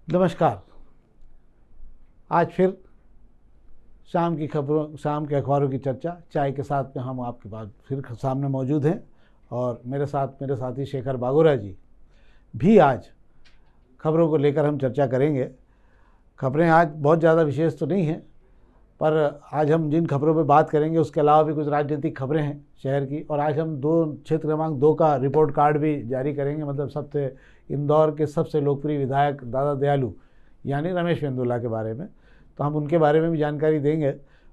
नमस्कार। आज फिर शाम की खबरों, शाम के अखबारों की चर्चा चाय के साथ में हम आपके पास फिर सामने मौजूद हैं और मेरे साथी शेखर बागोरा जी भी आज खबरों को लेकर हम चर्चा करेंगे। खबरें आज बहुत ज़्यादा विशेष तो नहीं हैं, पर आज हम जिन खबरों पर बात करेंगे उसके अलावा भी कुछ राजनीतिक खबरें हैं शहर की। और आज हम क्षेत्र क्रमांक 2 का रिपोर्ट कार्ड भी जारी करेंगे, मतलब इंदौर के सबसे लोकप्रिय विधायक दादा दयालु यानी रमेश मेंदोला के बारे में। तो हम उनके बारे में भी जानकारी देंगे।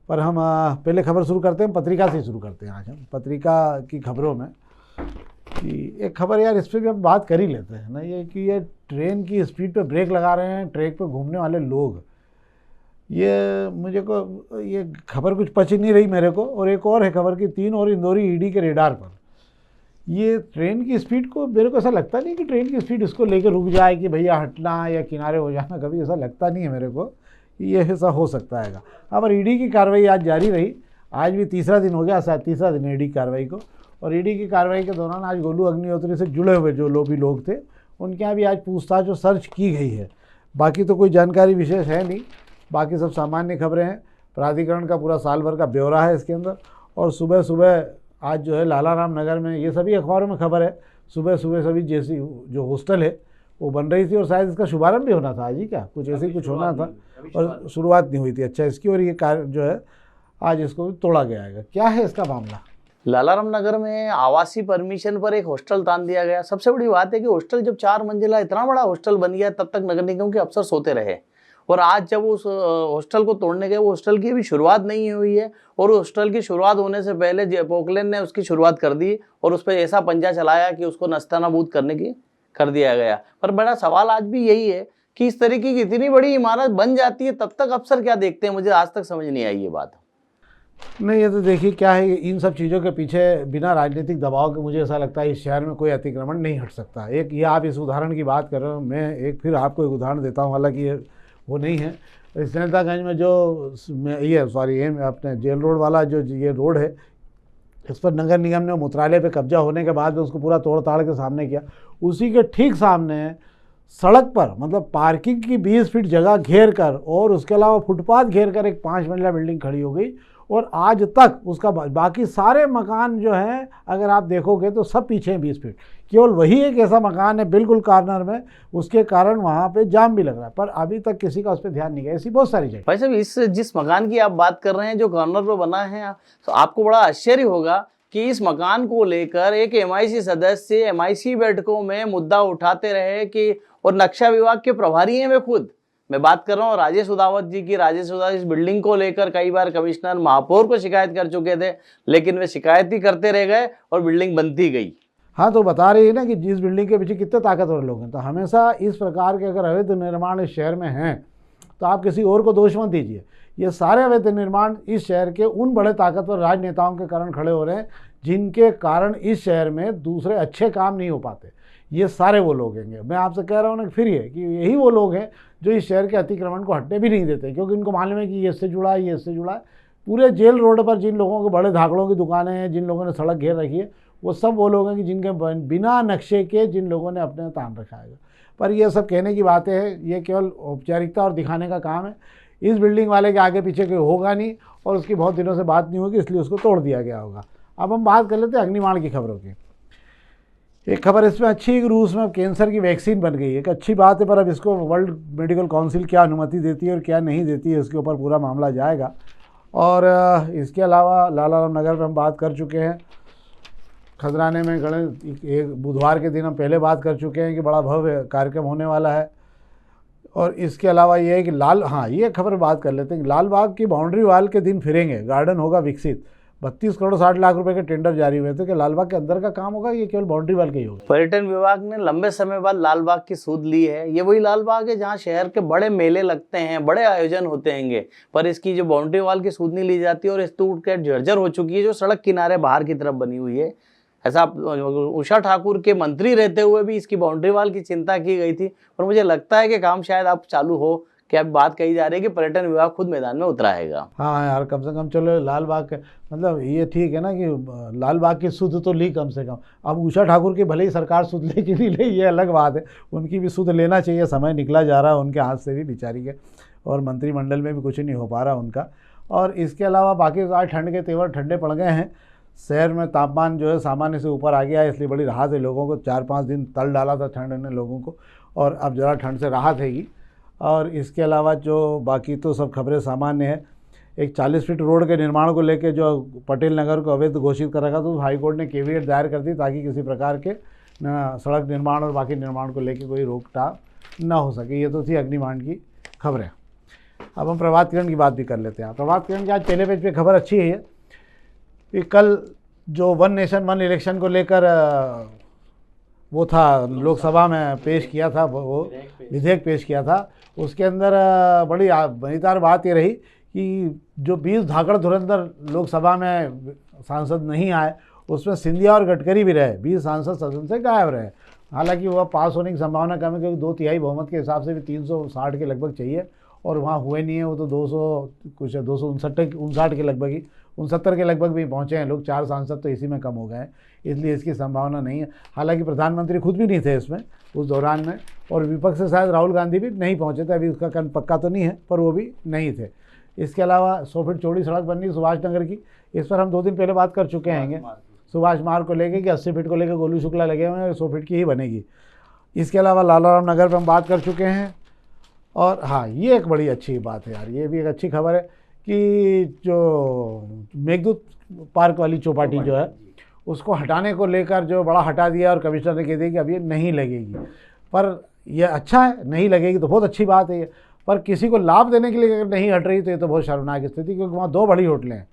पर हम पहले खबर शुरू करते हैं, पत्रिका से शुरू करते हैं। आज हम पत्रिका की खबरों में कि एक खबर, यार इस पर भी हम बात कर ही लेते हैं ना, ये कि ये ट्रेन की स्पीड पे ब्रेक लगा रहे हैं ट्रैक पे घूमने वाले लोग। ये खबर कुछ पच नहीं रही मेरे को। और एक और है खबर की 3 और इंदौरी ईडी के रेडार पर। ये ट्रेन की स्पीड को, मेरे को ऐसा लगता नहीं कि ट्रेन की स्पीड इसको लेकर रुक जाए कि भैया हटना या किनारे हो जाना, कभी ऐसा लगता नहीं है मेरे को कि ये ऐसा हो सकता है। हाँ, पर ईडी की कार्रवाई आज जारी रही। आज भी तीसरा दिन हो गया, शायद तीसरा दिन ईडी कार्रवाई को। और ईडी की कार्रवाई के दौरान आज गोलू अग्निहोत्री से जुड़े हुए जो लोग थे उनके यहाँ भी आज पूछताछ और सर्च की गई है। बाकी तो कोई जानकारी विशेष है नहीं, बाकी सब सामान्य खबरें हैं। प्राधिकरण का पूरा साल भर का ब्यौरा है इसके अंदर। और सुबह सुबह आज जो है लालाराम नगर में, ये सभी अखबारों में खबर है, सुबह सुबह सभी जैसी जो हॉस्टल है वो बन रही थी और शायद इसका शुभारंभ भी होना था आज ही, क्या कुछ ऐसे कुछ होना था और शुरुआत नहीं हुई थी। अच्छा, इसकी और ये कार्य जो है आज इसको तोड़ा गया है। क्या है इसका मामला? लालाराम नगर में आवासीय परमिशन पर एक हॉस्टल तान दिया गया। सबसे बड़ी बात है कि हॉस्टल जब 4 मंजिला इतना बड़ा हॉस्टल बन गया, तब तक नगर निगम के अफसर सोते रहे। और आज जब उस हॉस्टल को तोड़ने गए, वो हॉस्टल की अभी शुरुआत नहीं हुई है। और हॉस्टल की शुरुआत होने से पहले पोकलेन ने उसकी शुरुआत कर दी और उस पर ऐसा पंजा चलाया कि उसको नस्तानाबूद करने की कर दिया गया। पर बड़ा सवाल आज भी यही है कि इस तरीके की इतनी बड़ी इमारत बन जाती है, तब तक अफसर क्या देखते हैं? मुझे आज तक समझ नहीं आई ये बात। नहीं, ये तो देखिए क्या है, इन सब चीज़ों के पीछे बिना राजनीतिक दबाव के मुझे ऐसा लगता है इस शहर में कोई अतिक्रमण नहीं हट सकता। एक ये आप इस उदाहरण की बात कर रहे हो, मैं एक फिर आपको एक उदाहरण देता हूँ, हालांकि ये वो नहीं है। इस जनतागंज में जो ये अपने जेल रोड वाला जो ये रोड है, इस पर नगर निगम ने मूत्रालय पे कब्जा होने के बाद उसको पूरा तोड़ ताड़ के सामने किया। उसी के ठीक सामने सड़क पर, मतलब पार्किंग की 20 फीट जगह घेर कर और उसके अलावा फुटपाथ घेर कर एक 5 मंजिला बिल्डिंग खड़ी हो गई। और आज तक उसका बाकी सारे मकान जो हैं अगर आप देखोगे तो सब पीछे हैं 20 फीट। केवल वही एक ऐसा मकान है बिल्कुल कॉर्नर में, उसके कारण वहाँ पे जाम भी लग रहा है, पर अभी तक किसी का उस पर ध्यान नहीं गया। ऐसी बहुत सारी जगह। भाई साहब, इस जिस मकान की आप बात कर रहे हैं जो कॉर्नर पर बना है, तो आपको बड़ा आश्चर्य होगा कि इस मकान को लेकर एक एमआईसी सदस्य एमआईसी बैठकों में मुद्दा उठाते रहे कि, और नक्शा विभाग के प्रभारी हैं वे खुद। मैं बात कर रहा हूँ राजेश उदावत जी की। राजेश उदावत इस बिल्डिंग को लेकर कई बार कमिश्नर महापौर को शिकायत कर चुके थे, लेकिन वे शिकायत ही करते रह गए और बिल्डिंग बनती गई। हाँ, तो बता रही है ना कि जिस बिल्डिंग के पीछे कितने ताकतवर लोग हैं। तो हमेशा इस प्रकार के अगर अवैध निर्माण इस शहर में हैं तो आप किसी और को दोष मत दीजिए। ये सारे अवैध निर्माण इस शहर के उन बड़े ताकतवर राजनेताओं के कारण खड़े हो रहे हैं जिनके कारण इस शहर में दूसरे अच्छे काम नहीं हो पाते। ये सारे वो लोग हैं। मैं आपसे कह रहा हूँ ना फिर ये कि यही वो लोग हैं जो इस शहर के अतिक्रमण को हटने भी नहीं देते, क्योंकि इनको मालूम है कि ये इससे जुड़ा है, ये इससे जुड़ा है। पूरे जेल रोड पर जिन लोगों के बड़े धाकड़ों की दुकानें हैं, जिन लोगों ने सड़क घेर रखी है, वो सब वो लोग हैं कि जिनके बिना नक्शे के जिन लोगों ने अपने तान रखा है। पर ये सब कहने की बातें हैं, ये केवल औपचारिकता और दिखाने का काम है। इस बिल्डिंग वाले के आगे पीछे कोई होगा नहीं और उसकी बहुत दिनों से बात नहीं होगी, इसलिए उसको तोड़ दिया गया होगा। अब हम बात कर लेते हैं अग्निमाण की खबरों की। एक खबर इसमें अच्छी है कि रूस में अब कैंसर की वैक्सीन बन गई है, एक अच्छी बात है। पर अब इसको वर्ल्ड मेडिकल काउंसिल क्या अनुमति देती है और क्या नहीं देती है, इसके ऊपर पूरा मामला जाएगा। और इसके अलावा लालाराम नगर पर हम बात कर चुके हैं। खजराने में गणेश, एक बुधवार के दिन हम पहले बात कर चुके हैं कि बड़ा भव्य कार्यक्रम होने वाला है। और इसके अलावा ये है कि ये खबर बात कर लेते हैं कि लाल बाग की बाउंड्री वाल के दिन फिरेंगे, गार्डन होगा विकसित। 32 करोड़ 60 लाख रुपए के टेंडर जारी हुए थे कि लालबाग के अंदर का काम होगा, ये केवल बाउंड्री वाल का ही होगा। पर्यटन विभाग ने लंबे समय बाद लालबाग की सूद ली है। ये वही लालबाग है जहाँ शहर के बड़े मेले लगते हैं, बड़े आयोजन होते हैं, पर इसकी जो बाउंड्री वाल की सूद नहीं ली जाती और इस टूट के जर्जर हो चुकी है, जो सड़क किनारे बाहर की तरफ बनी हुई है। ऐसा उषा ठाकुर के मंत्री रहते हुए भी इसकी बाउंड्री वाल की चिंता की गई थी, और मुझे लगता है कि काम शायद अब चालू हो कि अब बात कही जा रही है कि पर्यटन विभाग खुद मैदान में उतराएगा। हाँ यार, कम से कम चलो लाल बाग के, मतलब ये ठीक है ना कि लाल बाग की सुध तो ली कम से कम। अब उषा ठाकुर की भले ही सरकार सुध ले कि नहीं ले, ये अलग बात है, उनकी भी सुध लेना चाहिए। समय निकला जा रहा है उनके हाथ से भी बेचारी के, और मंत्रिमंडल में भी कुछ नहीं हो पा रहा उनका। और इसके अलावा बाकी आज ठंड के तेवर ठंडे पड़ गए हैं। शहर में तापमान जो है सामान्य से ऊपर आ गया है, इसलिए बड़ी राहत है लोगों को। 4-5 दिन तल डाला था ठंड ने लोगों को, और अब ज़रा ठंड से राहत हैगी। और इसके अलावा जो बाकी तो सब खबरें सामान्य है। एक 40 फीट रोड के निर्माण को लेकर जो पटेल नगर को अवैध घोषित कर रखा, तो हाईकोर्ट ने केवीएट दायर कर दी ताकि किसी प्रकार के सड़क निर्माण और बाकी निर्माण को लेकर कोई रोकटाक न हो सके। ये तो थी अग्निकांड की खबरें। अब हम प्रभात किरण की बात भी कर लेते हैं। प्रभात किरण की आज पहले पेज पे खबर अच्छी है कि कल जो वन नेशन वन इलेक्शन को लेकर वो था, लोकसभा में पेश किया था, वो विधेयक पेश किया था, उसके अंदर बड़ी मज़ेदार बात ये रही कि जो 20 धाकड़ धुरंधर लोकसभा में सांसद नहीं आए, उसमें सिंधिया और गडकरी भी रहे। 20 सांसद सदन से गायब रहे। हालांकि वह पास होने की संभावना कम है, क्योंकि 2/3 बहुमत के हिसाब से भी 360 के लगभग चाहिए, और वहाँ हुए नहीं है। वो तो 259 के लगभग ही, 69 के लगभग भी पहुँचे हैं लोग। 4 सांसद तो इसी में कम हो गए हैं, इसलिए इसकी संभावना नहीं है। हालांकि प्रधानमंत्री खुद भी नहीं थे इसमें उस दौरान में, और विपक्ष से शायद राहुल गांधी भी नहीं पहुँचे थे। अभी उसका कन पक्का तो नहीं है, पर वो भी नहीं थे। इसके अलावा 100 फीट चौड़ी सड़क बननी सुभाष नगर की, इस पर हम 2 दिन पहले बात कर चुके हैं। सुभाष मार्ग को लेकर कि 80 फीट को लेकर गोलू शुक्ला लगे हुए हैं, 100 फीट की ही बनेगी। इसके अलावा लालाराम नगर पर हम बात कर चुके हैं। और हाँ, ये एक बड़ी अच्छी बात है यार, ये भी एक अच्छी खबर है कि जो मेघदूत पार्क वाली चौपाटी जो है, उसको हटाने को लेकर जो बड़ा हटा दिया, और कमिश्नर ने कह दिया कि अब ये नहीं लगेगी। पर यह अच्छा है, नहीं लगेगी तो बहुत अच्छी बात है ये। पर किसी को लाभ देने के लिए अगर नहीं हट रही तो ये तो बहुत शर्मनाक स्थिति, क्योंकि वहाँ 2 बड़ी होटलें हैं,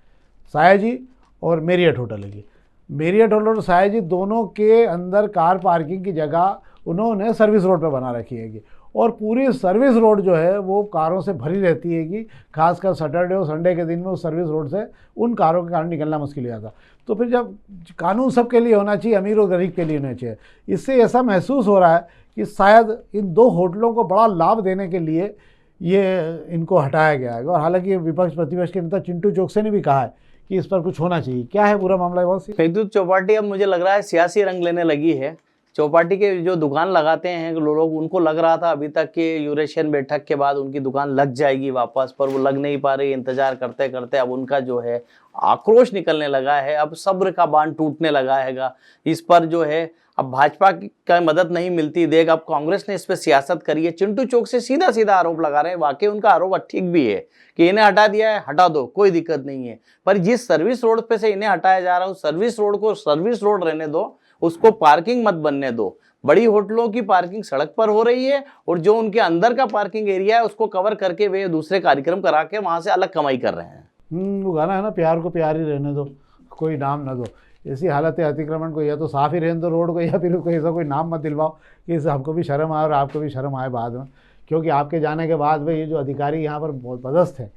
सायाजी और मेरियट होटल है। मेरियट होटल और सायाजी दोनों के अंदर कार पार्किंग की जगह उन्होंने सर्विस रोड पर बना रखी है, और पूरी सर्विस रोड जो है वो कारों से भरी रहती है, कि खासकर सैटरडे और संडे के दिन में उस सर्विस रोड से उन कारों के कारण निकलना मुश्किल हो जाता। तो फिर जब कानून सबके लिए होना चाहिए, अमीर और गरीब के लिए होना चाहिए। इससे ऐसा महसूस हो रहा है कि शायद इन 2 होटलों को बड़ा लाभ देने के लिए ये इनको हटाया गया है। और हालांकि विपक्ष प्रतिपक्ष के नेता चिंटू चौकसे ने भी कहा है कि इस पर कुछ होना चाहिए। क्या है पूरा मामला? बहुत मेघदूत चौपाटी अब मुझे लग रहा है सियासी रंग लेने लगी है। चौपाटी के जो दुकान लगाते हैं लोग, उनको लग रहा था अभी तक कि यूरेशियन बैठक के बाद उनकी दुकान लग जाएगी वापस, पर वो लग नहीं पा रही। इंतजार करते करते अब उनका जो है आक्रोश निकलने लगा है, अब सब्र का बांध टूटने लगा हैगा इस पर जो है। अब भाजपा की मदद नहीं मिलती देख, अब कांग्रेस ने इस पर सियासत करी है। चिंटू चौक से सीधा सीधा आरोप लगा रहे हैं। वाकई उनका आरोप ठीक भी है कि इन्हें हटा दिया है, हटा दो, कोई दिक्कत नहीं है, पर जिस सर्विस रोड पे से इन्हें हटाया जा रहा है, उस सर्विस रोड को सर्विस रोड रहने दो, उसको पार्किंग मत बनने दो। बड़ी होटलों की पार्किंग सड़क पर हो रही है, और जो उनके अंदर का पार्किंग एरिया है उसको कवर करके वे दूसरे कार्यक्रम करा के वहां से अलग कमाई कर रहे हैं। वो गाना है ना, प्यार को प्यार ही रहने दो, कोई नाम ना दो। ऐसी हालत है अतिक्रमण को, या तो साफ ही रहने दो रोड को, या फिर कोई ऐसा कोई नाम मत दिलवाओ कि इससे हमको भी शर्म आए और आपको भी शर्म आए बाद में। क्योंकि आपके जाने के बाद में ये जो अधिकारी यहाँ पर बहुत पदस्थ हैं,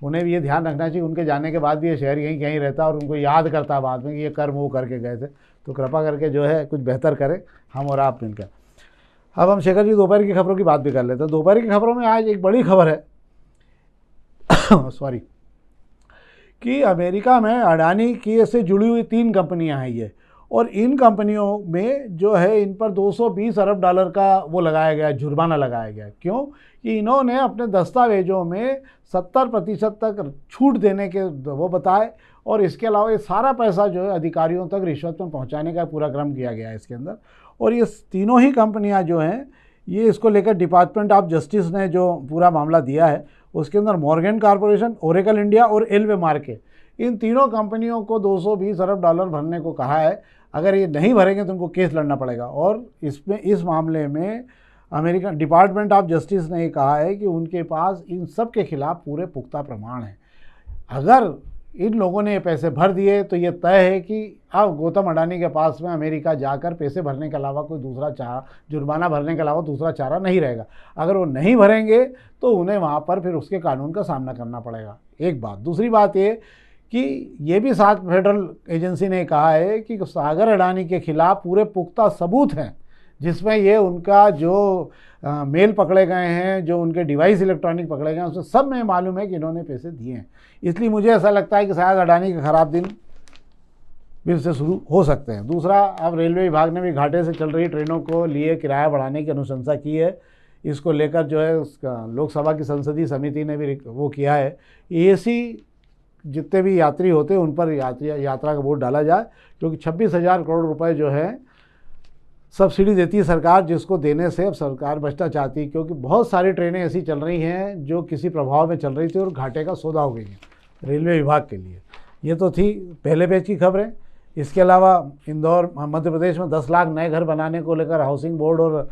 उन्हें भी ये ध्यान रखना चाहिए उनके जाने के बाद भी ये शहर यहीं कहीं रहता है, और उनको याद करता है बाद में कि ये कर्म वो करके गए थे। तो कृपा करके जो है कुछ बेहतर करें, हम और आप मिलकर। अब हम शेखर जी दोपहर की खबरों की बात भी कर लेते हैं। दोपहर की खबरों में आज एक बड़ी खबर है सॉरी, कि अमेरिका में अडानी की से जुड़ी हुई 3 कंपनियां हैं ये, और इन कंपनियों में जो है इन पर 220 अरब डॉलर का वो लगाया गया, जुर्माना लगाया गया। क्यों? कि इन्होंने अपने दस्तावेजों में 70% तक छूट देने के वो बताए, और इसके अलावा ये सारा पैसा जो है अधिकारियों तक रिश्वत में पहुंचाने का पूरा क्रम किया गया है इसके अंदर। और ये तीनों ही कंपनियां जो हैं, ये इसको लेकर डिपार्टमेंट ऑफ जस्टिस ने जो पूरा मामला दिया है, उसके अंदर मॉर्गन कॉर्पोरेशन, ओरेकल इंडिया और एल्वे मार्के, इन तीनों कंपनियों को 220 अरब डॉलर भरने को कहा है। अगर ये नहीं भरेंगे तो उनको केस लड़ना पड़ेगा। और इसमें इस मामले में अमेरिकन डिपार्टमेंट ऑफ जस्टिस ने कहा है कि उनके पास इन सब के खिलाफ पूरे पुख्ता प्रमाण हैं। अगर इन लोगों ने ये पैसे भर दिए तो ये तय है कि अब गौतम अडानी के पास में अमेरिका जाकर पैसे भरने के अलावा कोई दूसरा चारा, जुर्माना भरने के अलावा दूसरा चारा नहीं रहेगा। अगर वो नहीं भरेंगे तो उन्हें वहाँ पर फिर उसके कानून का सामना करना पड़ेगा। एक बात। दूसरी बात ये कि ये भी साथ फेडरल एजेंसी ने कहा है कि सागर अडानी के खिलाफ पूरे पुख्ता सबूत हैं जिसमें ये उनका जो मेल पकड़े गए हैं, जो उनके डिवाइस इलेक्ट्रॉनिक पकड़े गए हैं, उसमें सब में मालूम है कि इन्होंने पैसे दिए हैं। इसलिए मुझे ऐसा लगता है कि शायद अडानी के ख़राब दिन फिर से शुरू हो सकते हैं। दूसरा, अब रेलवे विभाग ने भी घाटे से चल रही ट्रेनों को लिए किराया बढ़ाने की अनुशंसा की है। इसको लेकर जो है उसका लोकसभा की संसदीय समिति ने भी वो किया है, एसी जितने भी यात्री होते हैं उन पर यात्रा का बोझ डाला जाए, क्योंकि 26,000 करोड़ रुपए जो है सब्सिडी देती है सरकार, जिसको देने से अब सरकार बचना चाहती है, क्योंकि बहुत सारी ट्रेनें ऐसी चल रही हैं जो किसी प्रभाव में चल रही थी और घाटे का सौदा हो गई हैं रेलवे विभाग के लिए। ये तो थी पहले पेज की खबरें। इसके अलावा इंदौर मध्य प्रदेश में 10 लाख नए घर बनाने को लेकर हाउसिंग बोर्ड और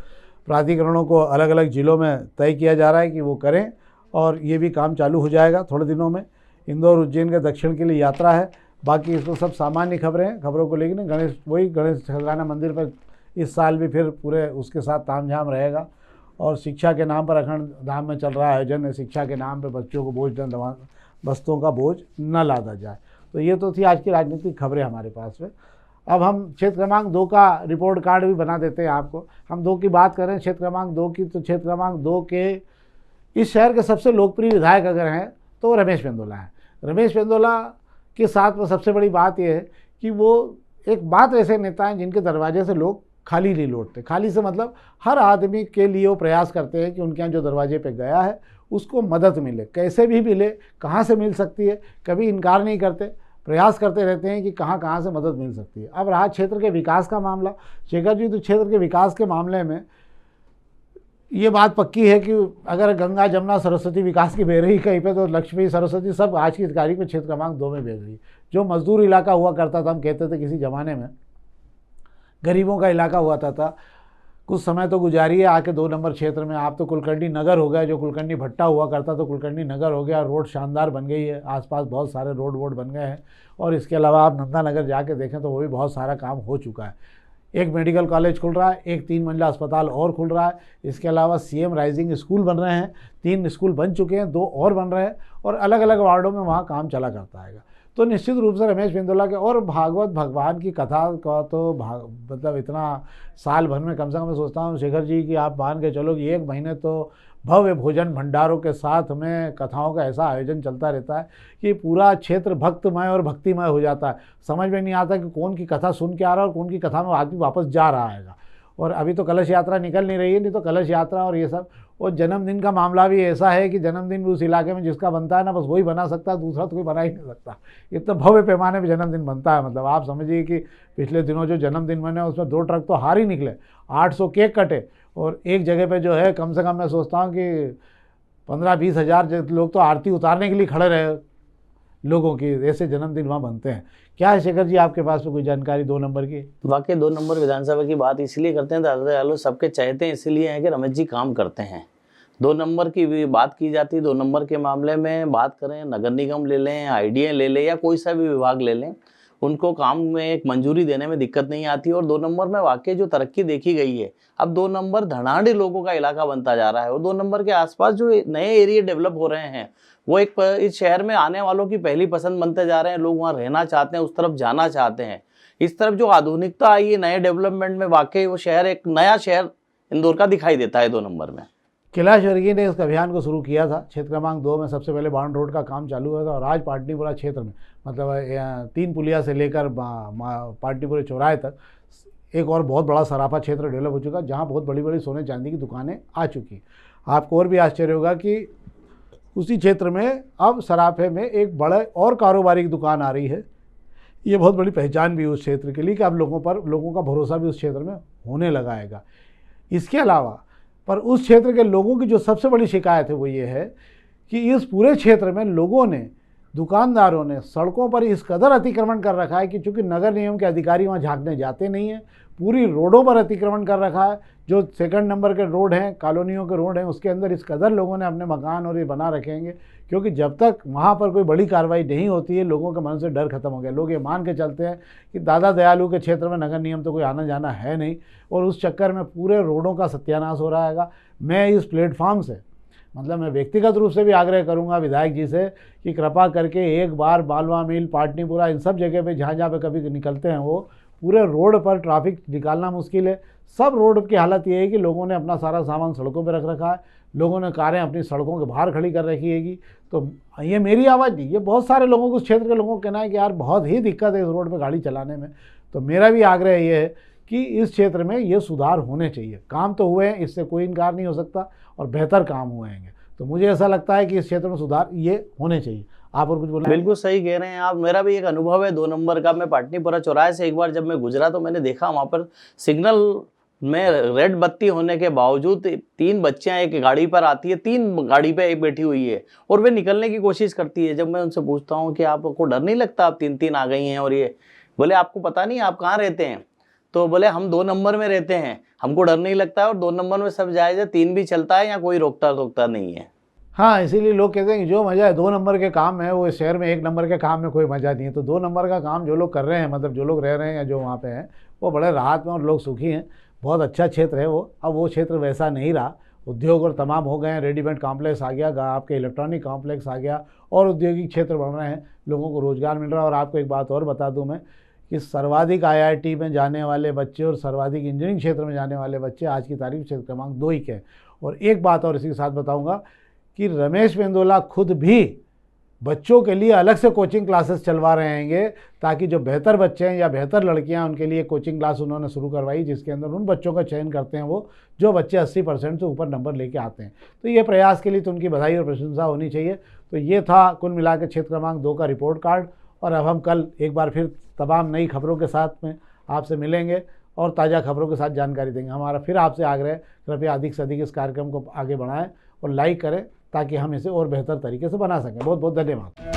प्राधिकरणों को अलग अलग जिलों में तय किया जा रहा है कि वो करें, और ये भी काम चालू हो जाएगा थोड़े दिनों में। इंदौर उज्जैन के दक्षिण के लिए यात्रा है। बाकी इसमें सब सामान्य खबरें हैं। खबरों को लेकर गणेश खजाना मंदिर पर इस साल भी फिर पूरे उसके साथ तामझाम रहेगा। और शिक्षा के नाम पर अखंड धाम में चल रहा आयोजन है, शिक्षा के नाम पर बच्चों को बोझ वस्तुओं का बोझ न लादा जाए। तो ये तो थी आज की राजनीतिक खबरें हमारे पास में। अब हम क्षेत्र क्रमांक 2 का रिपोर्ट कार्ड भी बना देते हैं आपको। हम 2 की बात करें, क्षेत्र क्रमांक 2 की, तो क्षेत्र क्रमांक 2 के इस शहर के सबसे लोकप्रिय विधायक अगर हैं तो रमेश मेंदोला हैं। रमेश मेंदोला के साथ में सबसे बड़ी बात यह है कि वो एक बात ऐसे नेता हैं जिनके दरवाजे से लोग खाली नहीं लौटते। खाली से मतलब हर आदमी के लिए वो प्रयास करते हैं कि उनके यहाँ जो दरवाजे पे गया है उसको मदद मिले, कैसे भी मिले, कहाँ से मिल सकती है, कभी इनकार नहीं करते, प्रयास करते रहते हैं कि कहाँ कहाँ से मदद मिल सकती है। अब रहा क्षेत्र के विकास का मामला, शेखर जी, तो क्षेत्र के विकास के मामले में ये बात पक्की है कि अगर गंगा जमुना सरस्वती विकास की बह रही कहीं पे, तो लक्ष्मी सरस्वती सब आज की तारीख में क्षेत्र क्रमांक 2 में बह रही है। जो मजदूर इलाका हुआ करता था, हम कहते थे किसी ज़माने में गरीबों का इलाका हुआ था, कुछ समय तो गुजारिए आके 2 नंबर क्षेत्र में। आप तो कुलकर्णी नगर हो गया, जो कुलकर्णी भट्टा हुआ करता तो कुलकर्णी नगर हो गया। रोड शानदार बन गई है, आसपास बहुत सारे रोड बन गए हैं। और इसके अलावा आप नंदा नगर जाके देखें तो वो भी बहुत सारा काम हो चुका है। एक मेडिकल कॉलेज खुल रहा है, एक 3 मंजिला अस्पताल और खुल रहा है। इसके अलावा सीएम राइजिंग स्कूल बन रहे हैं, 3 स्कूल बन चुके हैं, 2 और बन रहे हैं, और अलग अलग वार्डों में वहाँ काम चला करता है। तो निश्चित रूप से रमेश मेंदोला के, और भागवत भगवान की कथा का तो मतलब इतना साल भर में कम से कम मैं सोचता हूँ शेखर जी कि आप मान के चलो कि 1 महीने तो भव्य भोजन भंडारों के साथ में कथाओं का ऐसा आयोजन चलता रहता है कि पूरा क्षेत्र भक्तमय और भक्तिमय हो जाता है। समझ में नहीं आता कि कौन की कथा सुन के आ रहा है और कौन की कथा में आदमी वापस जा रहा है। और अभी तो कलश यात्रा निकल नहीं रही है, नहीं तो कलश यात्रा और ये सब। और जन्मदिन का मामला भी ऐसा है कि जन्मदिन भी उस इलाके में जिसका बनता है ना, बस वही बना सकता है, दूसरा तो कोई बना ही नहीं सकता। इतना भव्य पैमाने पर जन्मदिन बनता है। मतलब आप समझिए कि पिछले दिनों जो जन्मदिन बने उसमें 2 ट्रक तो हार ही निकले, 800 केक कटे, और एक जगह पे जो है कम से कम मैं सोचता हूँ कि 15-20 हज़ार लोग तो आरती उतारने के लिए खड़े रहे लोगों की। ऐसे जन्मदिन वहाँ बनते हैं। क्या है शेखर जी आपके पास में कोई जानकारी 2 नंबर की? वाकई 2 नंबर विधानसभा की बात इसलिए करते हैं, दादा दयालु सबके चाहते हैं इसलिए हैं कि रमेश जी काम करते हैं। 2 नंबर की भी बात की जाती है। 2 नंबर के मामले में बात करें, नगर निगम ले लें, आईडीए ले लें, या कोई सा भी विभाग ले लें, उनको काम में एक मंजूरी देने में दिक्कत नहीं आती। और 2 नंबर में वाकई जो तरक्की देखी गई है, अब 2 नंबर धनाढ़ी लोगों का इलाका बनता जा रहा है। और 2 नंबर के आसपास जो नए एरिया डेवलप हो रहे हैं, वो एक इस शहर में आने वालों की पहली पसंद बनते जा रहे हैं। लोग वहाँ रहना चाहते हैं, उस तरफ जाना चाहते हैं। इस तरफ जो आधुनिकता आई है नए डेवलपमेंट में, वाकई वो शहर एक नया शहर इंदौर का दिखाई देता है 2 नंबर में। कैलाश वर्गीय ने इस अभियान को शुरू किया था। क्षेत्र क्रमांक 2 में सबसे पहले बाउंड रोड का काम चालू हुआ था, और आज पाटनीपुरा क्षेत्र में मतलब 3 पुलिया से लेकर पाटनीपुरा चौराहे तक एक और बहुत बड़ा सराफा क्षेत्र डेवलप हो चुका है, जहाँ बहुत बड़ी बड़ी सोने चांदी की दुकानें आ चुकी। आपको और भी आश्चर्य होगा कि उसी क्षेत्र में अब सराफे में एक बड़े और कारोबारी की दुकान आ रही है। ये बहुत बड़ी पहचान भी उस क्षेत्र के लिए कि अब लोगों का भरोसा भी उस क्षेत्र में होने लगाएगा। इसके अलावा पर उस क्षेत्र के लोगों की जो सबसे बड़ी शिकायत है वो ये है कि इस पूरे क्षेत्र में लोगों ने, दुकानदारों ने सड़कों पर इस कदर अतिक्रमण कर रखा है कि चूंकि नगर निगम के अधिकारी वहाँ झांकने जाते नहीं हैं, पूरी रोडों पर अतिक्रमण कर रखा है। जो 2 नंबर के रोड हैं, कॉलोनियों के रोड हैं, उसके अंदर इस कदर लोगों ने अपने मकान और ये बना रखेंगे, क्योंकि जब तक वहाँ पर कोई बड़ी कार्रवाई नहीं होती है, लोगों के मन से डर खत्म हो गया। लोग ये मान के चलते हैं कि दादा दयालु के क्षेत्र में नगर निगम तो कोई आना जाना है नहीं, और उस चक्कर में पूरे रोडों का सत्यानाश हो रहा है। मैं इस प्लेटफॉर्म से मतलब मैं व्यक्तिगत रूप से भी आग्रह करूंगा विधायक जी से कि कृपा करके एक बार मालवा मिल, पाटनीपुरा, इन सब जगह पे जहाँ जहाँ पे कभी निकलते हैं वो पूरे रोड पर ट्रैफिक निकालना मुश्किल है। सब रोड की हालत ये है कि लोगों ने अपना सारा सामान सड़कों पर रख रखा है, लोगों ने कारें अपनी सड़कों के बाहर खड़ी कर रखी हैगी। तो ये मेरी आवाज़ नहीं, ये बहुत सारे लोगों को, उस क्षेत्र के लोगों को कहना है कि यार बहुत ही दिक्कत है इस रोड पर गाड़ी चलाने में। तो मेरा भी आग्रह ये है कि इस क्षेत्र में ये सुधार होने चाहिए। काम तो हुए हैं, इससे कोई इनकार नहीं हो सकता, और बेहतर काम हुए हैं। तो मुझे ऐसा लगता है कि इस क्षेत्र में सुधार ये होने चाहिए। आप और कुछ बोलें? बिल्कुल सही कह रहे हैं आप। मेरा भी एक अनुभव है 2 नंबर का। मैं पाटनीपुरा चौराहे से एक बार जब मैं गुजरा तो मैंने देखा वहाँ पर सिग्नल में रेड बत्ती होने के बावजूद 3 बच्चियां एक गाड़ी पर आती है, 3 गाड़ी पे एक बैठी हुई है और वे निकलने की कोशिश करती है। जब मैं उनसे पूछता हूँ कि आपको डर नहीं लगता, आप 3-3 आ गई हैं और ये, बोले आपको पता नहीं आप कहाँ रहते हैं? तो बोले हम 2 नंबर में रहते हैं, हमको डर नहीं लगता है और 2 नंबर में सब जायज़ है, 3 भी चलता है, यहाँ कोई रोकता नहीं है। हाँ, इसीलिए लोग कहते हैं कि जो मज़ा है 2 नंबर के काम में है, वो इस शहर में 1 नंबर के काम में कोई मज़ा नहीं है। तो 2 नंबर का काम जो लोग कर रहे हैं, मतलब जो लोग रह रहे हैं या जो वहाँ पे हैं, वो बड़े राहत में और लोग सुखी हैं। बहुत अच्छा क्षेत्र है वो। अब वो क्षेत्र वैसा नहीं रहा, उद्योग और तमाम हो गए हैं, रेडीमेड कॉम्प्लेक्स आ गया, आपके इलेक्ट्रॉनिक कॉम्प्लेक्स आ गया और औद्योगिक क्षेत्र बन रहे हैं, लोगों को रोज़गार मिल रहा है। और आपको एक बात और बता दूँ मैं कि सर्वाधिक IIT में जाने वाले बच्चे और सर्वाधिक इंजीनियरिंग क्षेत्र में जाने वाले बच्चे आज की तारीख क्षेत्र क्रमांक 2 ही के हैं। और एक बात और इसी के साथ बताऊँगा कि रमेश मेंदोला खुद भी बच्चों के लिए अलग से कोचिंग क्लासेस चलवा रहे हैंगे, ताकि जो बेहतर बच्चे हैं या बेहतर लड़कियां हैं उनके लिए कोचिंग क्लास उन्होंने शुरू करवाई, जिसके अंदर उन बच्चों का चयन करते हैं वो जो बच्चे 80% से ऊपर नंबर लेके आते हैं। तो ये प्रयास के लिए तो उनकी बधाई और प्रशंसा होनी चाहिए। तो ये था कुल मिलाकर क्षेत्र क्रमांक 2 का रिपोर्ट कार्ड। और अब हम कल एक बार फिर तमाम नई खबरों के साथ में आपसे मिलेंगे और ताज़ा खबरों के साथ जानकारी देंगे। हमारा फिर आपसे आग्रह, कृपया अधिक से अधिक इस कार्यक्रम को आगे बढ़ाएं और लाइक करें, ताकि हम इसे और बेहतर तरीके से बना सकें। बहुत बहुत धन्यवाद।